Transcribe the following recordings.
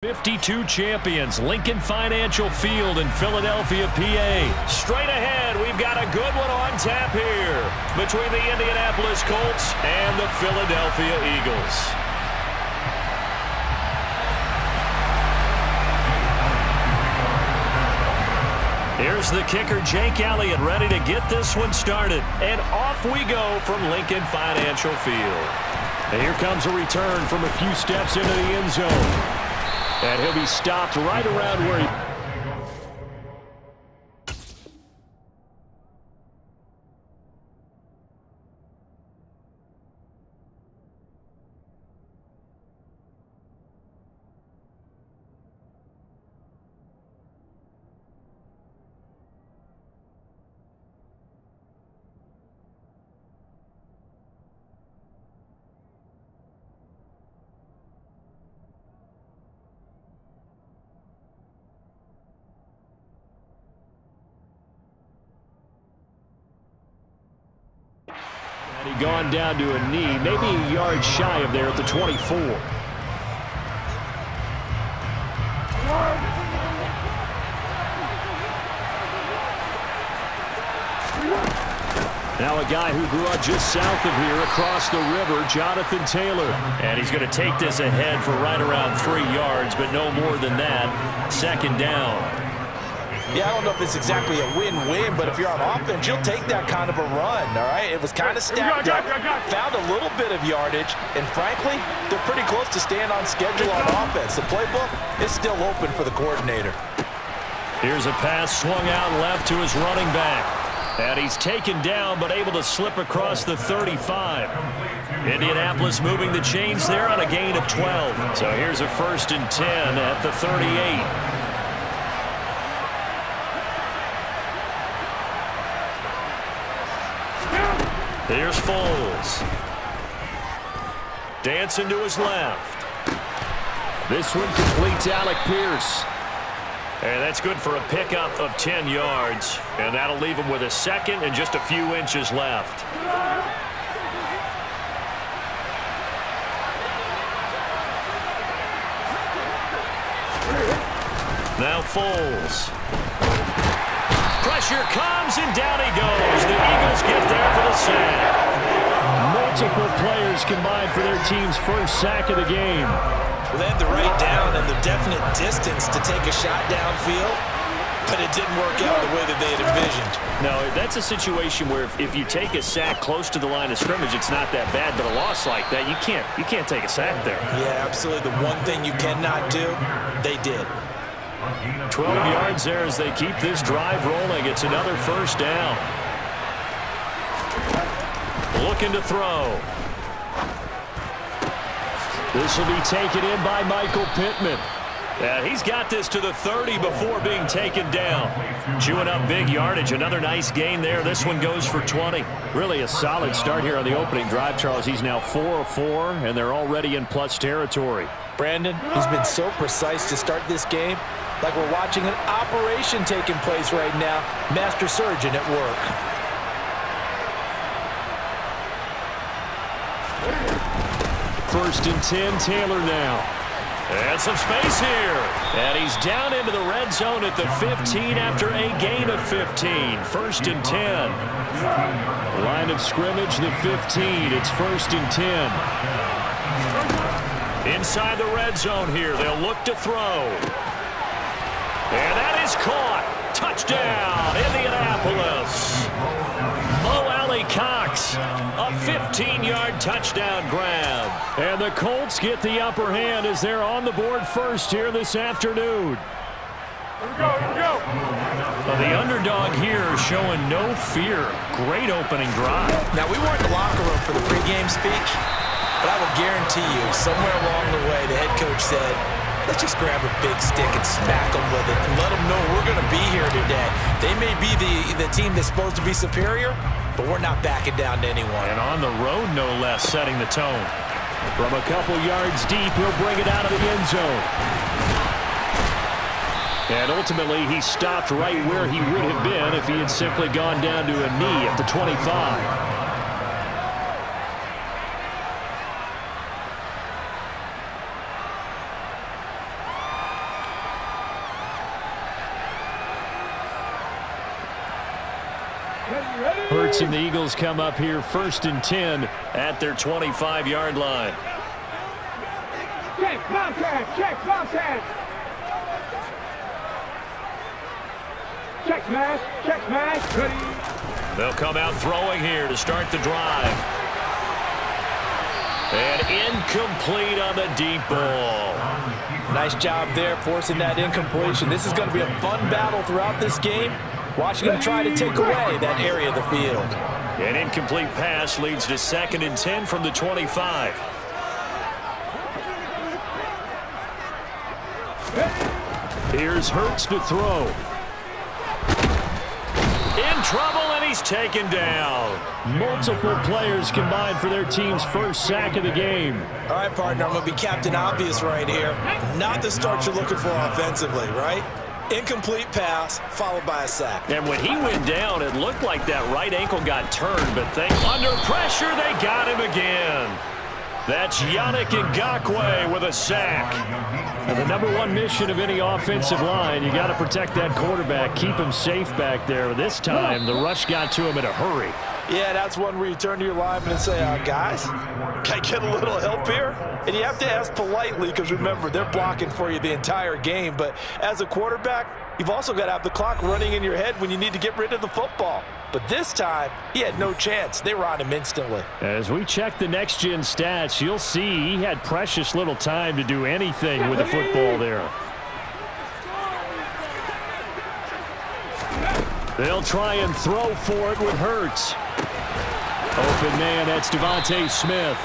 52 champions, Lincoln Financial Field in Philadelphia, PA. Straight ahead, we've got a good one on tap here between the Indianapolis Colts and the Philadelphia Eagles. Here's the kicker, Jake Elliott, ready to get this one started. And off we go from Lincoln Financial Field. And here comes a return from a few steps into the end zone. And he'll be stopped right around where he... And he gone down to a knee, maybe a yard shy of there at the 24. Now a guy who grew up just south of here across the river, Jonathan Taylor. And he's going to take this ahead for right around 3 yards, but no more than that. Second down. Yeah, I don't know if it's exactly a win-win, but if you're on offense, you'll take that kind of a run, all right? It was kind of stacked up, found a little bit of yardage, and frankly, they're pretty close to staying on schedule on offense. The playbook is still open for the coordinator. Here's a pass swung out left to his running back. And he's taken down, but able to slip across the 35. Indianapolis moving the chains there on a gain of 12. So here's a 1st and 10 at the 38. Here's Foles. Dancing to his left. This one completes Alec Pierce. And that's good for a pickup of 10 yards. And that'll leave him with a second and just a few inches left. Now Foles. Pressure comes, and down he goes. The Eagles get there for the sack. Multiple players combined for their team's first sack of the game. Well, they had the right down and the definite distance to take a shot downfield, but it didn't work out the way that they had envisioned. No, that's a situation where if you take a sack close to the line of scrimmage, it's not that bad, but a loss like that, you can't take a sack there. Yeah, absolutely. The one thing you cannot do, they did. 12 yards there as they keep this drive rolling. It's another first down. Looking to throw. This will be taken in by Michael Pittman. And he's got this to the 30 before being taken down. Chewing up big yardage. Another nice gain there. This one goes for 20. Really a solid start here on the opening drive, Charles. He's now 4 of 4, and they're already in plus territory. Brandon, he's been so precise to start this game. Like we're watching an operation taking place right now. Master surgeon at work. First and 10, Taylor now. And some space here. And he's down into the red zone at the 15 after a gain of 15. First and 10. Line of scrimmage, the 15. It's first and 10. Inside the red zone here. They'll look to throw. And that is caught. Touchdown, Indianapolis. Mo Cox, a 15-yard touchdown grab. And the Colts get the upper hand as they're on the board first here this afternoon. Here we go. Well, the underdog here showing no fear. Great opening drive. Now, we weren't in the locker room for the pregame speech, but I will guarantee you, somewhere along the way, the head coach said, let's just grab a big stick and smack them with it and let them know we're going to be here today. They may be the team that's supposed to be superior, but we're not backing down to anyone. And on the road, no less, setting the tone. From a couple yards deep, he'll bring it out of the end zone. And ultimately, he stopped right where he would have been if he had simply gone down to a knee at the 25. Hurts and the Eagles come up here 1st and 10 at their 25-yard line. Check, contact, check, contact. Check smash, ready. They'll come out throwing here to start the drive. And incomplete on the deep ball. Nice job there forcing that incompletion. This is going to be a fun battle throughout this game. Watching him try to take away that area of the field. An incomplete pass leads to 2nd and 10 from the 25. Here's Hurts to throw. In trouble, and he's taken down. Multiple players combined for their team's first sack of the game. All right, partner, I'm going to be Captain Obvious right here. Not the start you're looking for offensively, right? Incomplete pass, followed by a sack. And when he went down, it looked like that right ankle got turned, but under pressure, they got him again. That's Yannick Ngakoue with a sack. And the #1 mission of any offensive line, you got to protect that quarterback, keep him safe back there. This time, the rush got to him in a hurry. Yeah, that's one where you turn to your lineman and say, guys, can I get a little help here? And you have to ask politely because, remember, they're blocking for you the entire game. But as a quarterback, you've also got to have the clock running in your head when you need to get rid of the football. But this time, he had no chance. They were on him instantly. As we check the next-gen stats, you'll see he had precious little time to do anything with the football there. They'll try and throw for it with Hurts. Open man, that's Devontae Smith.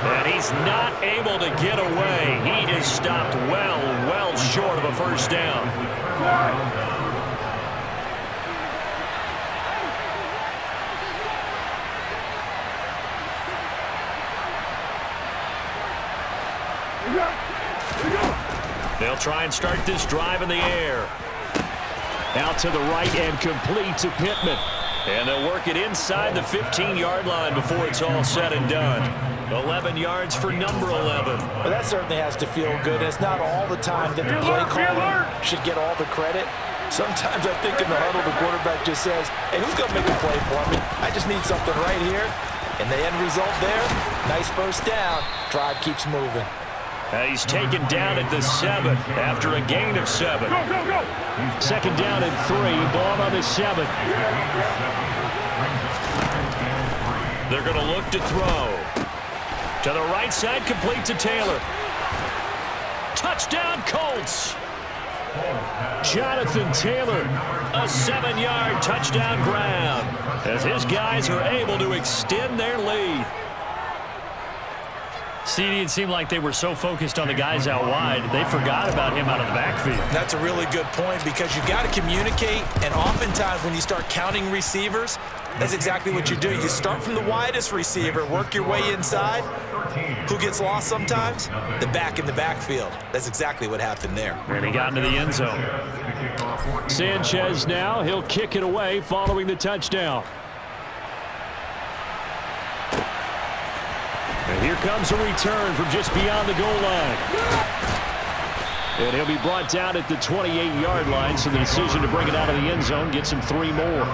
And he's not able to get away. He is stopped well short of a first down. They'll try and start this drive in the air. Out to the right and complete to Pittman. And they'll work it inside the 15-yard line before it's all said and done. 11 yards for number 11. Well, that certainly has to feel good. It's not all the time that the play caller should get all the credit. Sometimes I think in the huddle, the quarterback just says, hey, who's going to make a play for me? I just need something right here. And the end result there, nice first down. Drive keeps moving. He's taken down at the 7 after a gain of 7. Go, go, go. 2nd down and 3. Ball on the 7. They're going to look to throw. To the right side, complete to Taylor. Touchdown, Colts. Jonathan Taylor, a 7-yard touchdown grab as his guys are able to extend their lead. CD, it seemed like they were so focused on the guys out wide, they forgot about him out of the backfield. That's a really good point because you've got to communicate, and oftentimes when you start counting receivers, that's exactly what you do. You start from the widest receiver, work your way inside. Who gets lost sometimes? The back in the backfield. That's exactly what happened there. And he got into the end zone. Sanchez now, he'll kick it away following the touchdown. And here comes a return from just beyond the goal line. And he'll be brought down at the 28-yard line, so the decision to bring it out of the end zone gets him 3 more.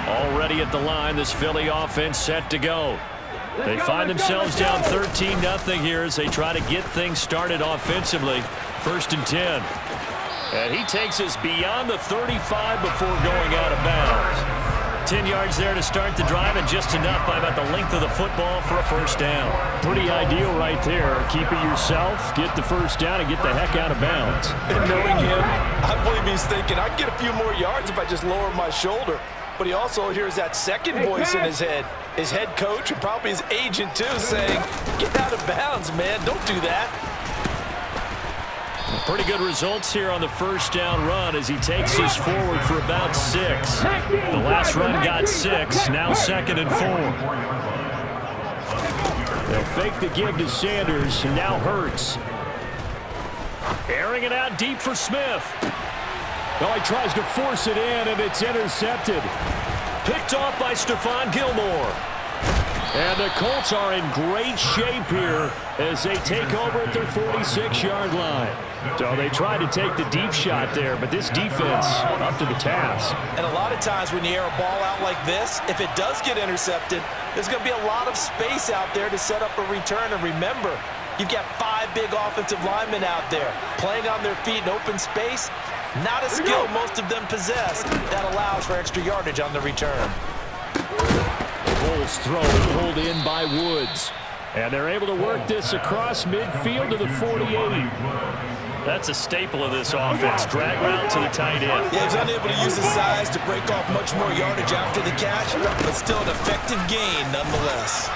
Already at the line, this Philly offense set to go. They find themselves down 13-0 here as they try to get things started offensively. 1st and 10. And he takes us beyond the 35 before going out of bounds. 10 yards there to start the drive, and just enough by about the length of the football for a first down. Pretty ideal right there. Keep it yourself, get the first down, and get the heck out of bounds. And knowing him, I believe he's thinking, I can get a few more yards if I just lower my shoulder. But he also hears that second voice in his head, his head coach and probably his agent too, saying, get out of bounds, man. Don't do that. Pretty good results here on the first down run as he takes us forward for about 6. The last run got 6, now 2nd and 4. They'll fake the give to Sanders, and now Hurts. Airing it out deep for Smith. Well, he tries to force it in, and it's intercepted. Picked off by Stephon Gilmore. And the Colts are in great shape here as they take over at their 46-yard line. So they tried to take the deep shot there, but this defense up to the task. And a lot of times when you air a ball out like this, if it does get intercepted, there's going to be a lot of space out there to set up a return. And remember, you've got 5 big offensive linemen out there playing on their feet in open space. Not a skill most of them possess that allows for extra yardage on the return. Bulls throw pulled in by Woods. And they're able to work this across midfield to the 48. That's a staple of this offense. Drag route to the tight end. Yeah, he's unable to use his size to break off much more yardage after the catch, but still an effective gain nonetheless.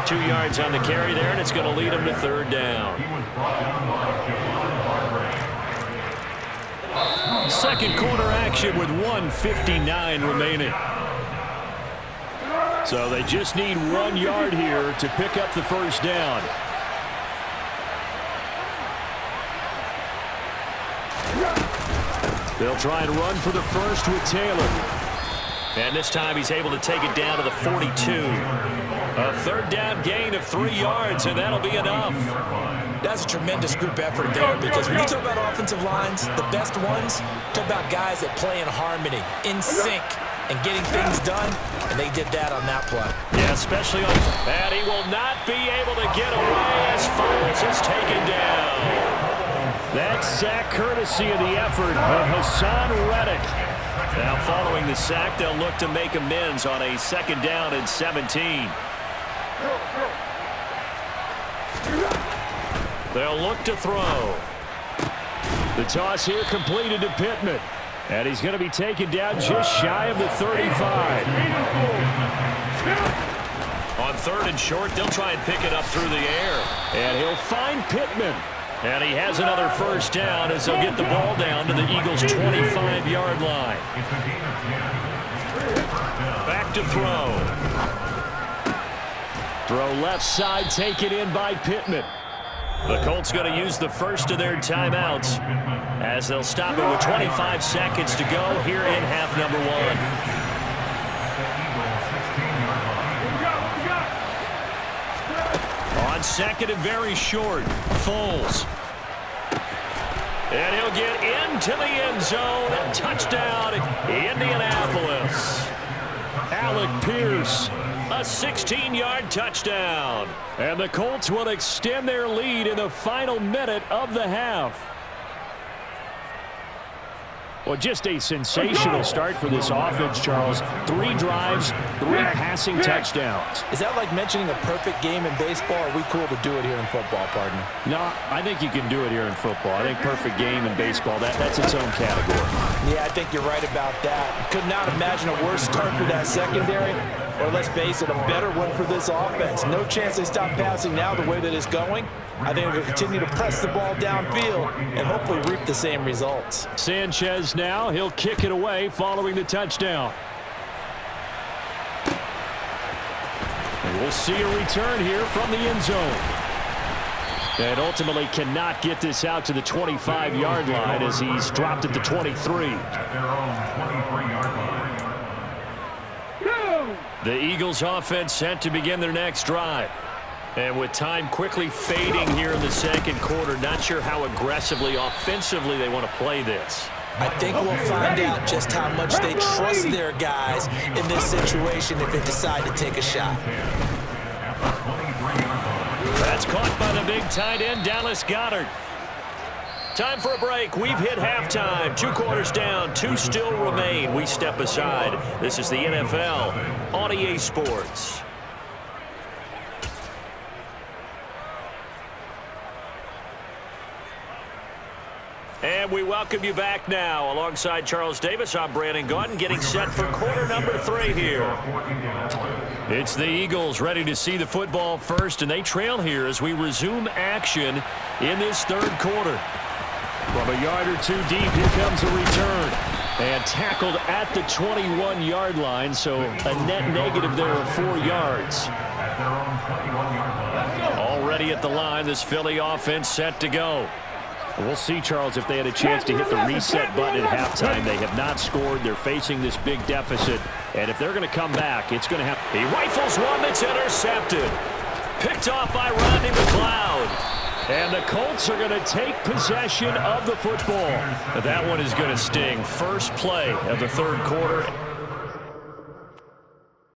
2 yards on the carry there, and it's going to lead him to 3rd down. Second quarter action with 1:59 remaining. So they just need 1 yard here to pick up the 1st down. They'll try and run for the first with Taylor. And this time he's able to take it down to the 42. A 3rd down gain of 3 yards, and that'll be enough. That's a tremendous group effort there, because when you talk about offensive lines, the best ones, talk about guys that play in harmony, in sync, and getting things done, and they did that on that play. Yeah, especially on... And he will not be able to get away as Foles is taken down. That sack courtesy of the effort of Hassan Reddick. Now following the sack, they'll look to make amends on a 2nd down and 17. They'll look to throw. The toss here completed to Pittman. And he's going to be taken down just shy of the 35. On 3rd and short, they'll try and pick it up through the air. And he'll find Pittman. And he has another 1st down as they'll get the ball down to the Eagles' 25-yard line. Back to throw. Throw left side, taken in by Pittman. The Colts going to use the first of their timeouts as they'll stop it with 25 seconds to go here in half number 1. On 2nd and very short, Foles. And he'll get into the end zone. Touchdown, Indianapolis. Alec Pierce. A 16-yard touchdown. And the Colts will extend their lead in the final minute of the half. Well, just a sensational start for this offense, Charles. 3 drives, 3 passing touchdowns. Is that like mentioning a perfect game in baseball? Or are we cool to do it here in football, partner? No, I think you can do it here in football. I think perfect game in baseball, that's its own category. Yeah, I think you're right about that. Could not imagine a worse start for that secondary. Or let's face it, a better one for this offense. No chance they stop passing now the way that it's going. I think we'll continue to press the ball downfield and hopefully reap the same results. Sanchez now, he'll kick it away following the touchdown. And we'll see a return here from the end zone. And ultimately cannot get this out to the 25-yard line as he's dropped at the 23. The Eagles offense set to begin their next drive. And with time quickly fading here in the 2nd quarter, not sure how aggressively, offensively they want to play this. I think we'll find out just how much they trust their guys in this situation if they decide to take a shot. That's caught by the big tight end, Dallas Goedert. Time for a break. We've hit halftime. 2 quarters down, 2 still remain. We step aside. This is the NFL on EA Sports. And we welcome you back now. Alongside Charles Davis, I'm Brandon Gaudin, getting set for quarter number 3 here. It's the Eagles ready to see the football first, and they trail here as we resume action in this 3rd quarter. From a yard or 2 deep, here comes a return. And tackled at the 21-yard line, so a net negative there of 4 yards. Already at the line, this Philly offense set to go. We'll see, Charles, if they had a chance to hit the reset button at halftime. They have not scored. They're facing this big deficit. And if they're going to come back, it's going to have... He rifles one that's intercepted. Picked off by Rodney McLeod. And the Colts are going to take possession of the football. That one is going to sting. First play of the third quarter.